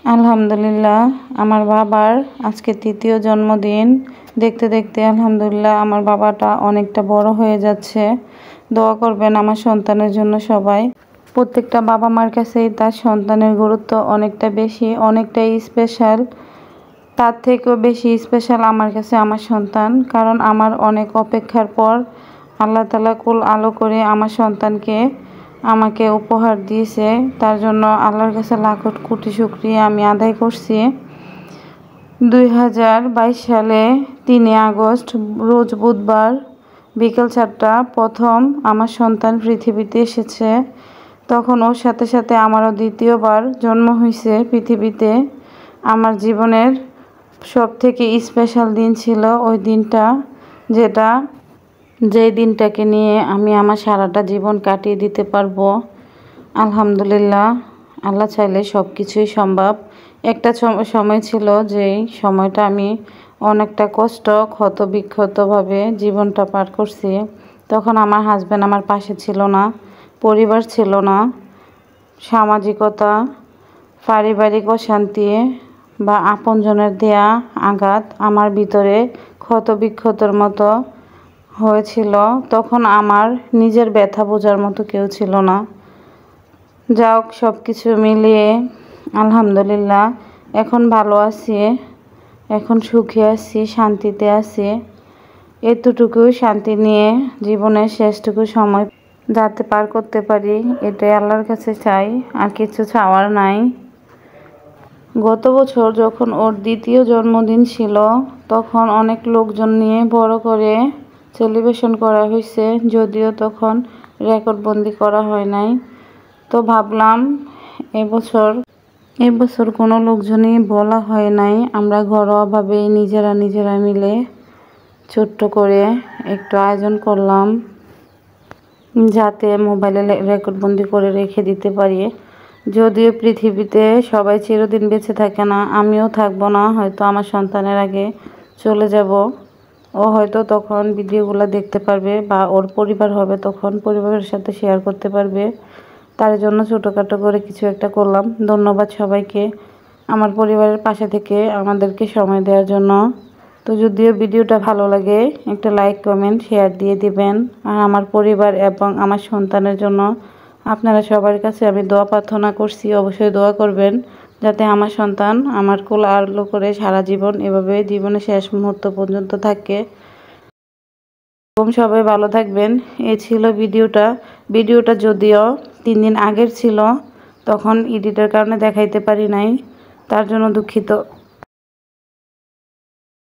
আলহামদুলিল্লাহ, আমার বাবার আজকে ৩য় জন্মদিন। দেখতে দেখতে আলহামদুলিল্লাহ আমার বাবাটা অনেকটা বড় হয়ে যাচ্ছে। দোয়া করবেন আমার সন্তানের জন্য সবাই। প্রত্যেকটা বাবা মার কাছেই তার সন্তানের গুরুত্ব অনেকটা বেশি, অনেকটাই স্পেশাল। তার থেকেও বেশি স্পেশাল আমার কাছে আমার সন্তান, কারণ আমার অনেক অপেক্ষার পর আল্লাহ তাআলা কুল আলো করে আমার সন্তানকে আমাকে উপহার দিয়েছে। তার জন্য আল্লাহর কাছে লাখো কোটি শুকরিয়া আমি আদায় করছি। 2022 সালে 3 আগস্ট রোজ বুধবার বিকেল 4টা প্রথম আমার সন্তান পৃথিবীতে এসেছে। তখন ওর সাথে সাথে আমারও দ্বিতীয়বার জন্ম হয়েছে পৃথিবীতে। আমার জীবনের সবথেকে স্পেশাল দিন ছিল ওই দিনটা, যেই দিনটাকে নিয়ে আমি আমার সারাটা জীবন কাটিয়ে দিতে পারবো। আলহামদুলিল্লাহ, আল্লাহ চাইলে সব কিছুই সম্ভব। একটা সময় ছিল যেই সময়টা আমি অনেকটা কষ্ট ক্ষতবিক্ষতভাবে জীবনটা পার করছি। তখন আমার হাজব্যান্ড আমার পাশে ছিল না, পরিবার ছিল না, সামাজিকতা, পারিবারিক অশান্তি বা আপনজনের দেয়া আঘাত আমার ভিতরে ক্ষতবিক্ষতর মতো হয়েছিল। তখন আমার নিজের ব্যথা বোঝার মতো কেউ ছিল না। যাই হোক, সব কিছু মিলিয়ে আলহামদুলিল্লাহ এখন ভালো আছি, এখন সুখে আছি, শান্তিতে আছি। এতটুকুই শান্তি নিয়ে জীবনের শেষটুকু সময় যাতে পার করতে পারি, এটাই আল্লাহর কাছে চাই, আর কিছু চাওয়ার নাই। গত বছর যখন ওর 2য় জন্মদিন ছিল, তখন অনেক লোকজন নিয়ে বড় করে সেলিব্রেশন করা হয়েছে, যদিও তখন রেকর্ডবন্দি করা হয় নাই। তো ভাবলাম এবছর কোনো লোকজনই বলা হয় নাই, আমরা ঘরোয়াভাবে নিজেরা মিলে ছোট্ট করে একটু আয়োজন করলাম, যাতে মোবাইলে রেকর্ডবন্দি করে রেখে দিতে পারি। যদিও পৃথিবীতে সবাই চিরদিন বেঁচে থাকে না, আমিও থাকবো না, হয়তো আমার সন্তানের আগে চলে যাব। ও হয়তো তখন ভিডিওগুলো দেখতে পারবে, বা ওর পরিবার হবে তখন পরিবারের সাথে শেয়ার করতে পারবে। তার জন্য ছোটোখাটো করে কিছু একটা করলাম। ধন্যবাদ সবাইকে আমার পরিবারের পাশে থেকে আমাদেরকে সময় দেওয়ার জন্য। তো যদিও ভিডিওটা ভালো লাগে, একটা লাইক কমেন্ট শেয়ার দিয়ে দিবেন। আর আমার পরিবার এবং আমার সন্তানের জন্য আপনারা সবার কাছে আমি দোয়া প্রার্থনা করছি, অবশ্যই দোয়া করবেন যাতে আমার সন্তান আমার কোল আলো করে সারা জীবন এভাবে জীবনের শেষ মুহূর্ত পর্যন্ত থাকে। সবাই ভালো থাকবেন। এই ছিল ভিডিওটা যদিও 3 দিন আগের ছিল, তখন এডিটের কারণে দেখাইতে পারি নাই, তার জন্য দুঃখিত।